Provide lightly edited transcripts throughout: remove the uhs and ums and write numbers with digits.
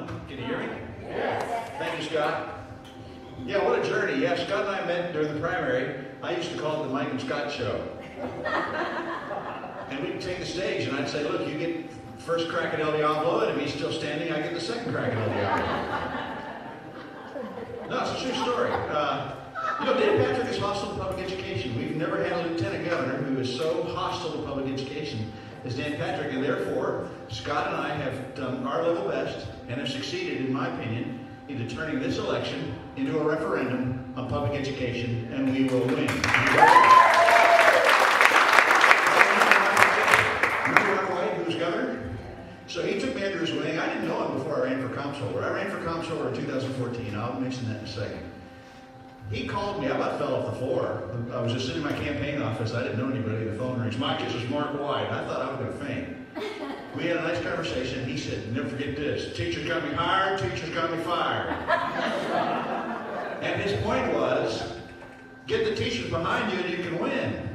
on. Can you hear me? Yes. Thank you, Scott. Yeah, what a journey. Yeah, Scott and I met during the primary. I used to call it the Mike and Scott Show. And we'd take the stage and I'd say, look, you get first crack at El Diablo, and if he's still standing, I get the second crack at El Diablo. No, it's a true story. Dan Patrick is hostile to public education. We've never had a lieutenant governor who is so hostile to public education as Dan Patrick, and therefore, Scott and I have done our level best and have succeeded, in my opinion, into turning this election into a referendum on public education, and we will win. So he took me under his wing. I didn't know him before I ran for comptroller. I ran for comptroller in 2014. I'll mention that in a second. He called me. I about fell off the floor. I was just sitting in my campaign office. I didn't know anybody. The phone rings. Mike, this is Mark White. I thought I was going to faint. We had a nice conversation. He said, never forget this. Teachers got me hired. Teachers got me fired. And his point was, get the teachers behind you and you can win.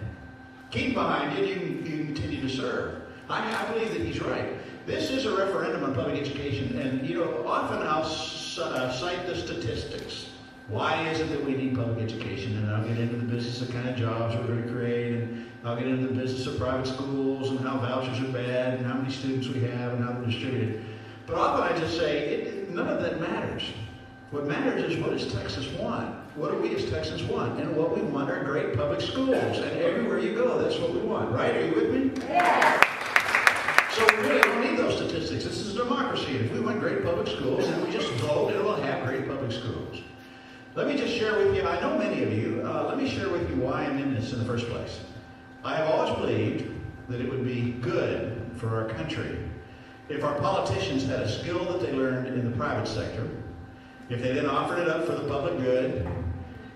Keep behind you and you can continue to serve. I believe that he's right. This is a referendum on public education, and often I'll cite the statistics. Why is it that we need public education? And I'll get into the business of kind of jobs we're going to create, and I'll get into the business of private schools and how vouchers are bad and how many students we have and how they're distributed. But often I just say, none of that matters. What matters is, what does Texas want? What do we as Texans want? And what we want are great public schools. And everywhere you go, that's what we want. Right? Are you with me? Yes. So we really don't need those statistics. This is a democracy. And if we want great public schools, then we just vote and we'll have great public schools. Let me just share with you, I know many of you, let me share with you why I'm in this in the first place. I have always believed that it would be good for our country if our politicians had a skill that they learned in the private sector, if they then offered it up for the public good,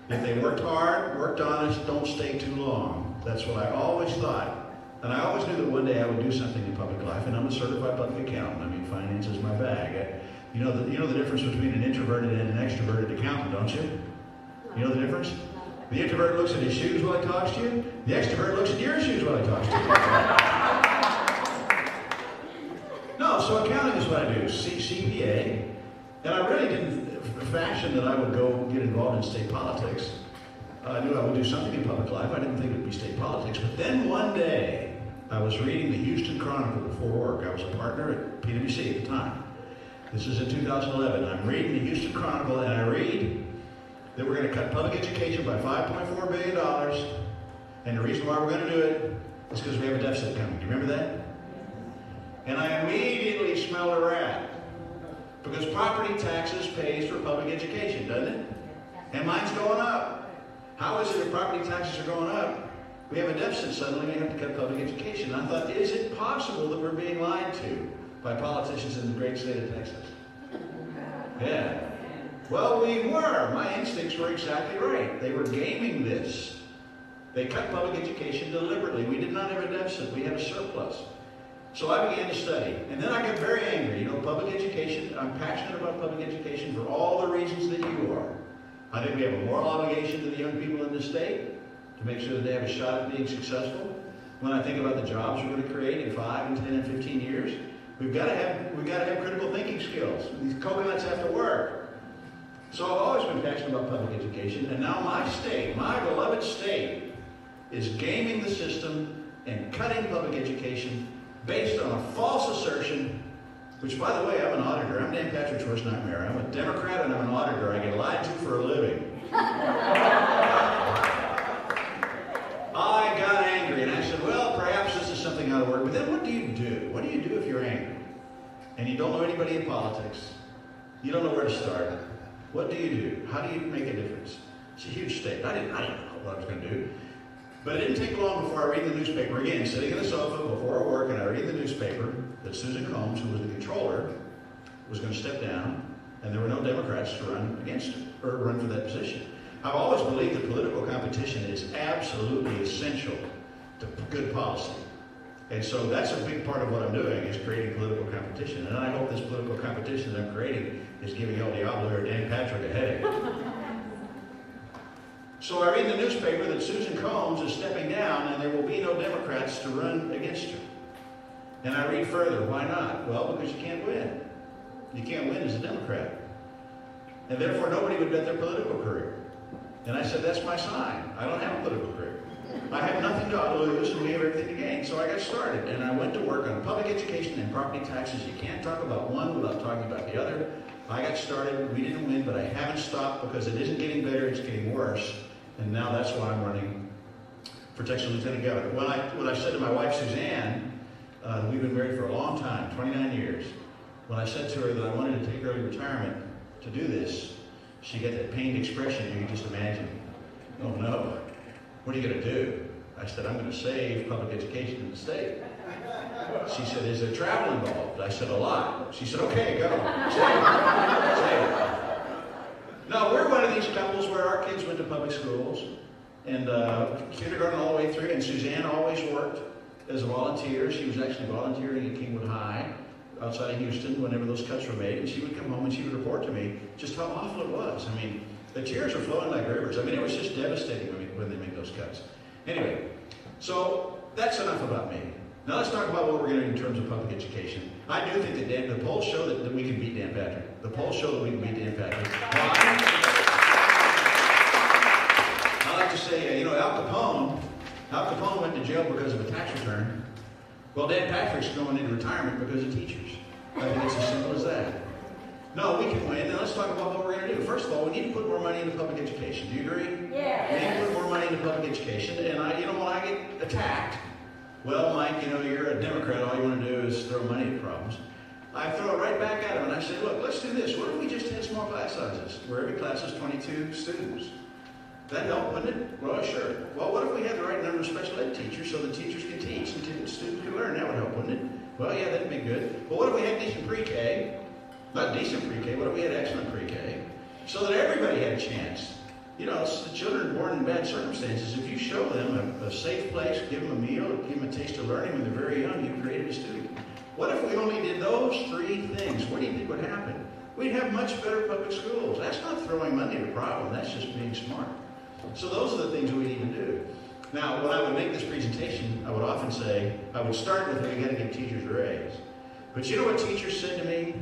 if they worked hard, worked honest, don't stay too long. That's what I always thought. And I always knew that one day I would do something in public life, and I'm a certified public accountant. I mean, finance is my bag. You know the difference between an introverted and an extroverted accountant, don't you? You know the difference? The introvert looks at his shoes while he talks to you. The extrovert looks at your shoes while he talks to you. No, so accounting is what I do, CPA. And I really didn't fashion that I would go get involved in state politics. I knew I would do something in public life. I didn't think it would be state politics. But then one day, I was reading the Houston Chronicle before work. I was a partner at PwC at the time. This is in 2011. I'm reading the Houston Chronicle, and I read that we're going to cut public education by $5.4 billion. And the reason why we're going to do it is because we have a deficit coming. Do you remember that? And I immediately smelled a rat. Because property taxes pays for public education, doesn't it? And mine's going up. How is it that property taxes are going up? We have a deficit suddenly, we have to cut public education. And I thought, is it possible that we're being lied to by politicians in the great state of Texas? Yeah. Well, we were. My instincts were exactly right. They were gaming this. They cut public education deliberately. We did not have a deficit. We had a surplus. So I began to study. And then I got very angry. Public education, I'm passionate about public education for all the reasons that you are. I think we have a moral obligation to the young people in this state to make sure that they have a shot at being successful. When I think about the jobs we're going to create in 5 and 10 and 15 years, we've got to have critical thinking skills. These coconuts have to work. So I've always been passionate about public education, and now my state, my beloved state, is gaming the system and cutting public education based on a false assertion, which, by the way, I'm an auditor. I'm Dan Patrick's worst nightmare. I'm a Democrat and I'm an auditor. I get lied to for a living. I got angry and I said, well, perhaps this is something out of work. But then what do you do? What do you do if you're angry? And you don't know anybody in politics. You don't know where to start. What do you do? How do you make a difference? It's a huge state. I didn't know what I was going to do. But it didn't take long before I read the newspaper again, sitting in the sofa before work, and I read the newspaper that Susan Combs, who was the controller, was going to step down, and there were no Democrats to run against her, or run for that position. I've always believed that political competition is absolutely essential to good policy. And so that's a big part of what I'm doing, is creating political competition. And I hope this political competition that I'm creating is giving El Diablo or Dan Patrick a headache. So I read in the newspaper that Susan Combs is stepping down and there will be no Democrats to run against her. And I read further. Why not? Well, because you can't win. You can't win as a Democrat. And therefore, nobody would bet their political career. And I said, that's my sign. I don't have a political career. I have nothing to lose, and we have everything to gain. So I got started, and I went to work on public education and property taxes. You can't talk about one without talking about the other. I got started. We didn't win, but I haven't stopped because it isn't getting better. It's getting worse. And now that's why I'm running for Texas Lieutenant Governor. When I said to my wife, Suzanne, we've been married for a long time, 29 years. When I said to her that I wanted to take early retirement to do this, she got that pained expression you can just imagine. Oh no, what are you going to do? I said, I'm going to save public education in the state. She said, is there travel involved? I said, a lot. She said, okay, go. Save it. No, we're one of these couples where our kids went to public schools, and kindergarten all the way through, and Suzanne always worked as a volunteer. She was actually volunteering at Kingwood High outside of Houston whenever those cuts were made, and she would come home and she would report to me just how awful it was. I mean, the tears were flowing like rivers. I mean, it was just devastating when they made those cuts. Anyway, so that's enough about me. Now let's talk about what we're going to do in terms of public education. I do think that the polls show that we can beat Dan Patrick. The polls show that we can beat Dan Patrick. I like to say, Al Capone went to jail because of a tax return. Well, Dan Patrick's going into retirement because of teachers. I think it's as simple as that. No, we can win. Now let's talk about what we're going to do. First of all, we need to put more money into public education. Do you agree? Yeah. We need to put more money into public education. And when I get attacked, well, Mike, you're a Democrat. All you want to do is throw money at problems. I throw it right back at him and I say, look, let's do this. What if we just had small class sizes where every class is 22 students? That'd help, wouldn't it? Well, sure. Well, what if we had the right number of special ed teachers so the teachers can teach and students can learn? That would help, wouldn't it? Well, yeah, that'd be good. But what if we had decent pre-K? Not decent pre-K, what if we had excellent pre-K? So that everybody had a chance. It's the children born in bad circumstances. If you show them a safe place, give them a meal, give them a taste of learning when they're very young, you've created a student. What if we only did those three things? What do you think would happen? We'd have much better public schools. That's not throwing money at a problem. That's just being smart. So those are the things we need to do. Now, when I would make this presentation, I would often say, I would start with, we got to give teachers a raise. But you know what teachers said to me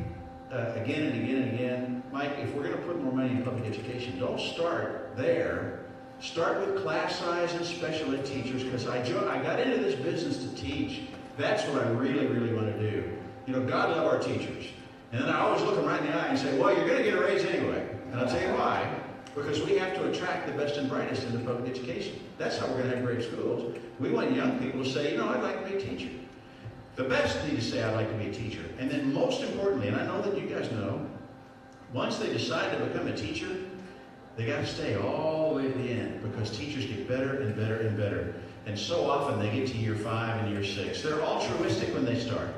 again and again and again? Mike, if we're going to put more money in public education, don't start there. Start with class size and special ed teachers, because I got into this business to teach. That's what I really, really want to do. God love our teachers. And then I always look them right in the eye and say, well, you're going to get a raise anyway. And I'll tell you why. Because we have to attract the best and brightest into public education. That's how we're going to have great schools. We want young people to say, I'd like to be a teacher. The best need to say, I'd like to be a teacher. And then most importantly, and I know that you guys know, once they decide to become a teacher, they got to stay all the way to the end, because teachers get better and better and better. And so often they get to year 5 and year 6. They're altruistic when they start.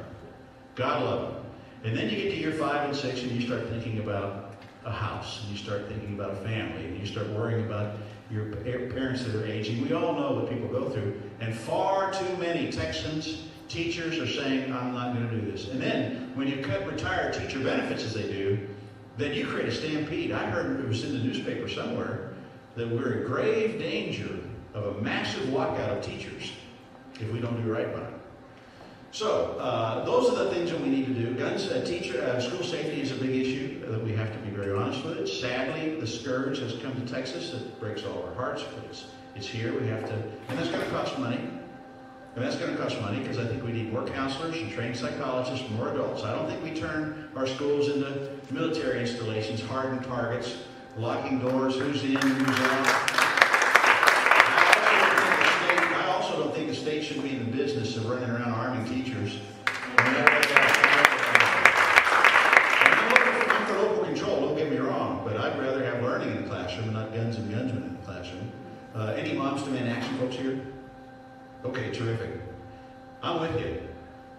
God love them. And then you get to year 5 and 6 and you start thinking about a house, and you start thinking about a family, and you start worrying about your parents that are aging. We all know what people go through. And far too many Texans, teachers, are saying, I'm not going to do this. And then when you cut retired teacher benefits as they do, then you create a stampede. I heard it was in the newspaper somewhere that we're in grave danger of a massive walkout of teachers if we don't do right by them. So those are the things that we need to do. School safety is a big issue that we have to be very honest with it. Sadly, the scourge has come to Texas. It breaks all our hearts, but it's here. We have to, and that's going to cost money. And that's going to cost money, because I think we need more counselors and trained psychologists, more adults. I don't think we turn our schools into military installations, hardened targets, locking doors, who's in, who's out. I also don't think the state should be in the business of running around arming teachers. I'm for local control, don't get me wrong, but I'd rather have learning in the classroom and not guns and gunsmen in the classroom. Any moms demand action folks here? Okay, terrific. I'm with you.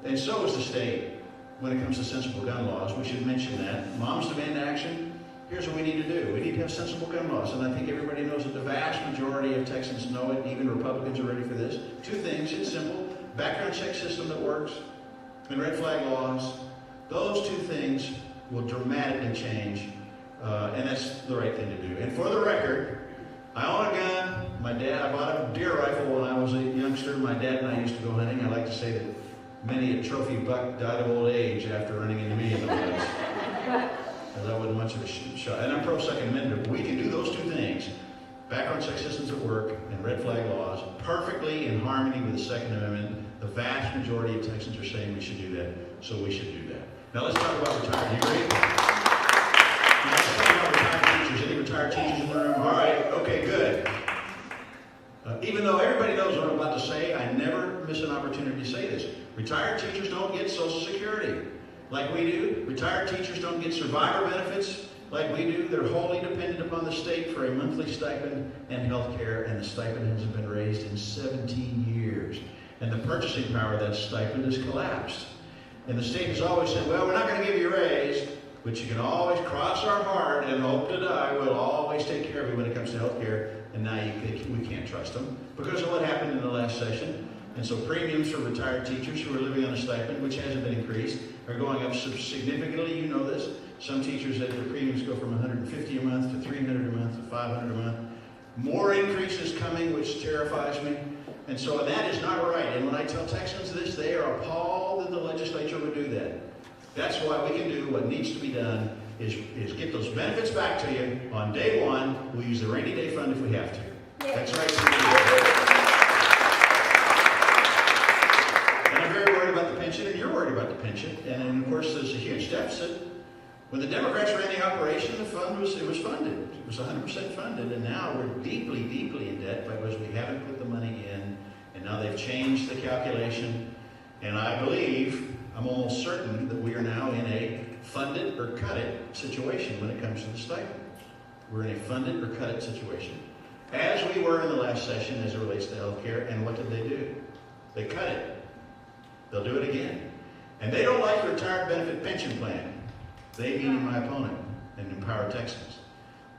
And so is the state when it comes to sensible gun laws. We should mention that. Moms demand action. Here's what we need to do. We need to have sensible gun laws. And I think everybody knows that the vast majority of Texans know it. Even Republicans are ready for this. 2 things. It's simple. Background check system that works and red flag laws. Those 2 things will dramatically change. And that's the right thing to do. And for the record, I own a gun. I bought a deer rifle when I was a youngster. My dad and I used to go hunting. I like to say that many a trophy buck died of old age after running into me in the woods. because I wasn't much of a shot. And I'm pro-Second Amendment, but we can do those two things, background check systems at work and red flag laws, perfectly in harmony with the Second Amendment. The vast majority of Texans are saying we should do that, so we should do that. Now let's talk about retired. You agree? Let's talk about retired teachers. Any retired teachers in the room? All right, okay, good. Even though everybody knows what I'm about to say, I never miss an opportunity to say this. Retired teachers don't get Social Security like we do. Retired teachers don't get survivor benefits like we do. They're wholly dependent upon the state for a monthly stipend and health care, and the stipend hasn't been raised in 17 years. And the purchasing power of that stipend has collapsed. And the state has always said, well, we're not going to give you a raise, but you can always cross our heart and hope to die. We'll always take care of you when it comes to health care. And now we can't trust them because of what happened in the last session. And so premiums for retired teachers who are living on a stipend, which hasn't been increased, are going up significantly. You know this. Some teachers said their premiums go from $150 a month to $300 a month to $500 a month. More increases coming, which terrifies me. And so that is not right. And when I tell Texans this, they are appalled that the legislature would do that. That's why we can do what needs to be done is get those benefits back to you on day one. We'll use the rainy day fund if we have to. That's right. And I'm very worried about the pension, and you're worried about the pension. And of course, there's a huge deficit. When the Democrats ran the operation, the fund was funded. It was 100% funded, and now we're deeply, deeply in debt because we haven't put the money in, and now they've changed the calculation. And I believe, I'm almost certain, that we are now in a fund it or cut it situation when it comes to the stipend. We're in a fund it or cut it situation. As we were in the last session as it relates to health care, and what did they do? They cut it. They'll do it again. And they don't like the retired benefit pension plan. They, meaning my opponent and Empower Texans.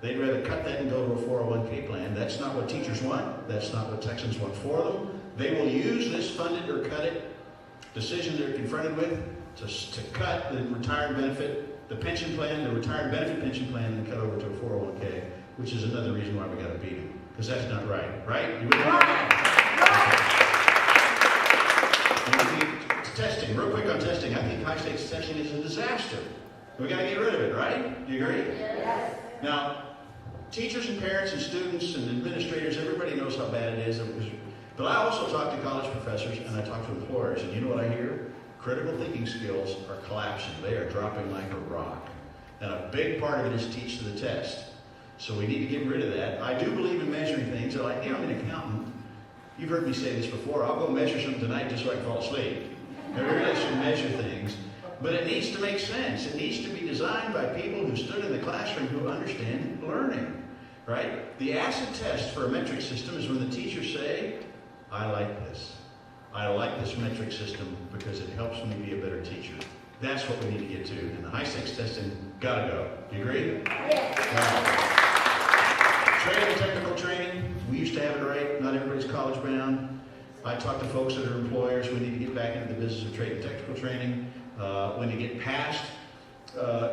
They'd rather cut that and go to a 401k plan. That's not what teachers want. That's not what Texans want for them. They will use this fund it or cut it decision they're confronted with to cut the retired benefit, the pension plan, the retired benefit pension plan, and cut over to a 401k, which is another reason why we got to beat them. Because that's not right. Right? You with me? Testing. Real quick on testing. I think high-stakes testing is a disaster. We got to get rid of it, right? Do you agree? Yes. Now, teachers and parents and students and administrators, everybody knows how bad it is. But I also talk to college professors and I talk to employers, and you know what I hear? Critical thinking skills are collapsing. They are dropping like a rock. And a big part of it is teach to the test. So we need to get rid of that. I do believe in measuring things. I'm an accountant. You've heard me say this before. I'll go measure something tonight just so I can fall asleep. Everybody should measure things. But it needs to make sense. It needs to be designed by people who stood in the classroom who understand learning, right? The acid test for a metric system is when the teachers say, I like this. I like this metric system because it helps me be a better teacher. That's what we need to get to. And the high-stakes testing, gotta go. Do you agree? Yes. Training, technical training. We used to have it right. Not everybody's college bound. I talk to folks that are employers. We need to get back into the business of trade and technical training. When you get past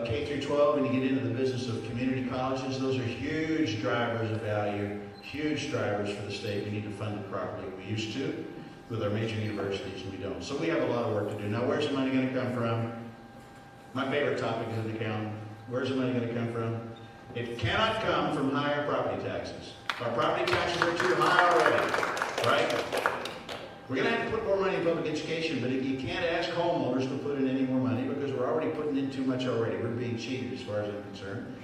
K through 12 and you get into the business of community colleges, those are huge drivers of value, huge drivers for the state. We need to fund it properly. We used to with our major universities, and we don't. So we have a lot of work to do. Now, where's the money going to come from? My favorite topic is an accountant. Where's the money going to come from? It cannot come from higher property taxes. Our property taxes are too high already, right? We're going to have to put more money in public education, but if you can't ask homeowners to put in any more money because we're already putting in too much already. We're being cheated as far as I'm concerned.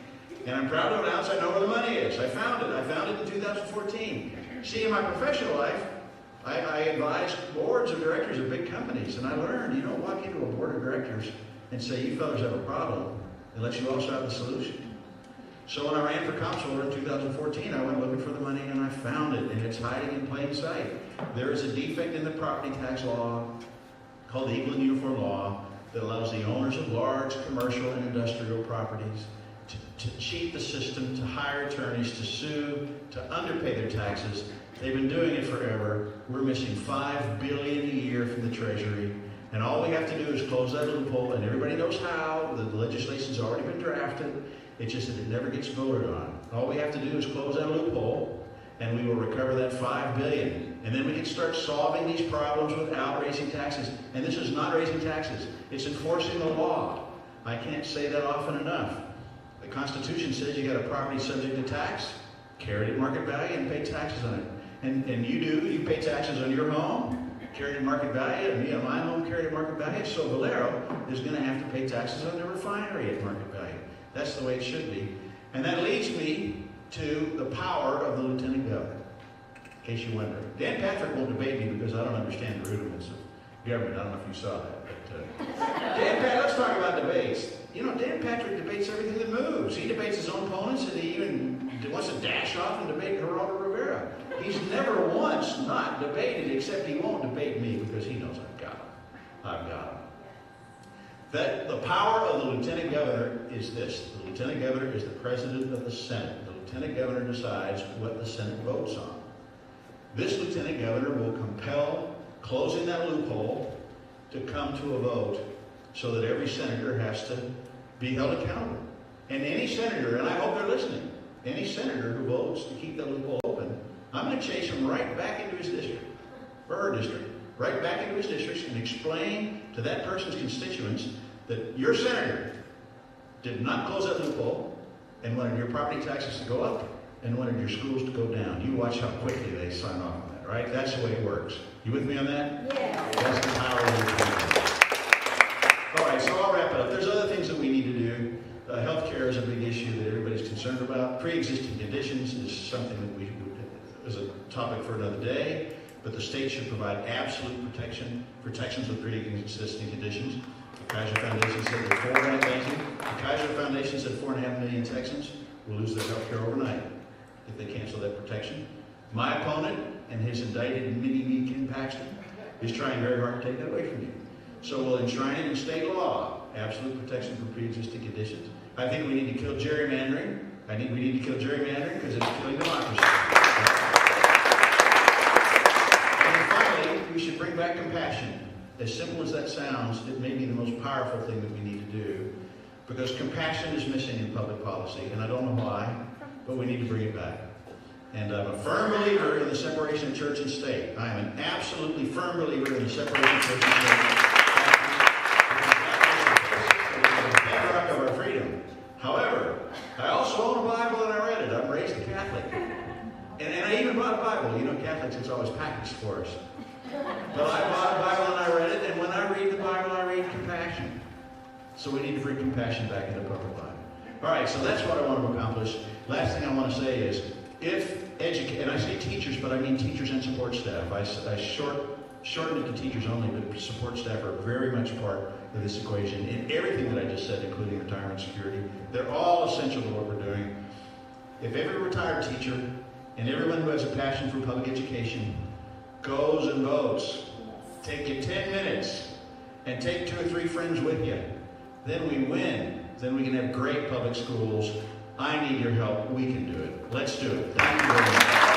And I'm proud to announce I know where the money is. I found it. I found it in 2014. See, in my professional life, I advised boards of directors of big companies, and I learned you don't walk into a board of directors and say, you fellas have a problem, unless you also have the solution. So when I ran for comptroller in 2014, I went looking for the money and I found it, and it's hiding in plain sight. There is a defect in the property tax law called the Equal and Uniform Law that allows the owners of large commercial and industrial properties to cheat the system, to hire attorneys, to sue, to underpay their taxes. They've been doing it forever. We're missing $5 billion a year from the Treasury. And all we have to do is close that loophole, and everybody knows how. The legislation's already been drafted. It's just that it never gets voted on. All we have to do is close that loophole, and we will recover that $5 billion. And then we can start solving these problems without raising taxes. And this is not raising taxes. It's enforcing the law. I can't say that often enough. The Constitution says you got a property subject to tax, carried at market value, and pay taxes on it. And you do, you pay taxes on your home, carried at market value, and me on my home, carried at market value. So Valero is going to have to pay taxes on the refinery at market value. That's the way it should be. And that leads me to the power of the lieutenant governor, in case you wonder. Dan Patrick won't debate me because I don't understand the rudiments of government. I don't know if you saw that. But Dan Patrick, let's talk about debates. You know, Dan Patrick debates everything that moves. He debates his own opponents, and he even wants to dash off and debate Geraldo Rivera. He's never once not debated, except he won't debate me because he knows I've got him. I've got him. That the power of the lieutenant governor is this. The lieutenant governor is the president of the Senate. The lieutenant governor decides what the Senate votes on. This lieutenant governor will compel closing that loophole to come to a vote so that every senator has to be held accountable. And any senator, and I hope they're listening, any senator who votes to keep that loophole open, I'm going to chase him right back into his district, or her district, right back into his district and explain to that person's constituents that your senator did not close that loophole and wanted your property taxes to go up and wanted your schools to go down. You watch how quickly they sign off on that, right? That's the way it works. You with me on that? Yeah. That's the power of the lieutenant. All right, so I'll wrap it up. There's other things that we need to do. Healthcare is a big issue that everybody's concerned about. Pre-existing conditions is something that is a topic for another day, but the state should provide absolute protections with pre-existing conditions. The Kaiser Foundation said that 4.5 million Texans will lose their health care overnight if they cancel that protection. My opponent and his indicted mini-me Ken Paxton is trying very hard to take that away from you. So we'll enshrine it in state law, absolute protection for pre-existing conditions. I think we need to kill gerrymandering. We need to kill gerrymandering because it's killing democracy. And finally, we should bring back compassion. As simple as that sounds, it may be the most powerful thing that we need to do because compassion is missing in public policy, and I don't know why, but we need to bring it back. And I'm a firm believer in the separation of church and state. I am an absolutely firm believer in the separation of church and state. Bedrock of our freedom. However, I also own a Bible and I read it. I'm raised a Catholic. And I even bought a Bible. You know, Catholics, it's always packaged for us. But I bought a Bible and I read it, and when I read the Bible, I read compassion. So we need to bring compassion back into public life. All right, so that's what I want to accomplish. Last thing I want to say is, and I say teachers, but I mean teachers and support staff. I shorten it to teachers only, but support staff are very much part of this equation in everything that I just said, including retirement security. They're all essential to what we're doing. If every retired teacher and everyone who has a passion for public education goes and votes, take you 10 minutes and take 2 or 3 friends with you, then we win. Then we can have great public schools. I need your help. We can do it. Let's do it. Thank you very much.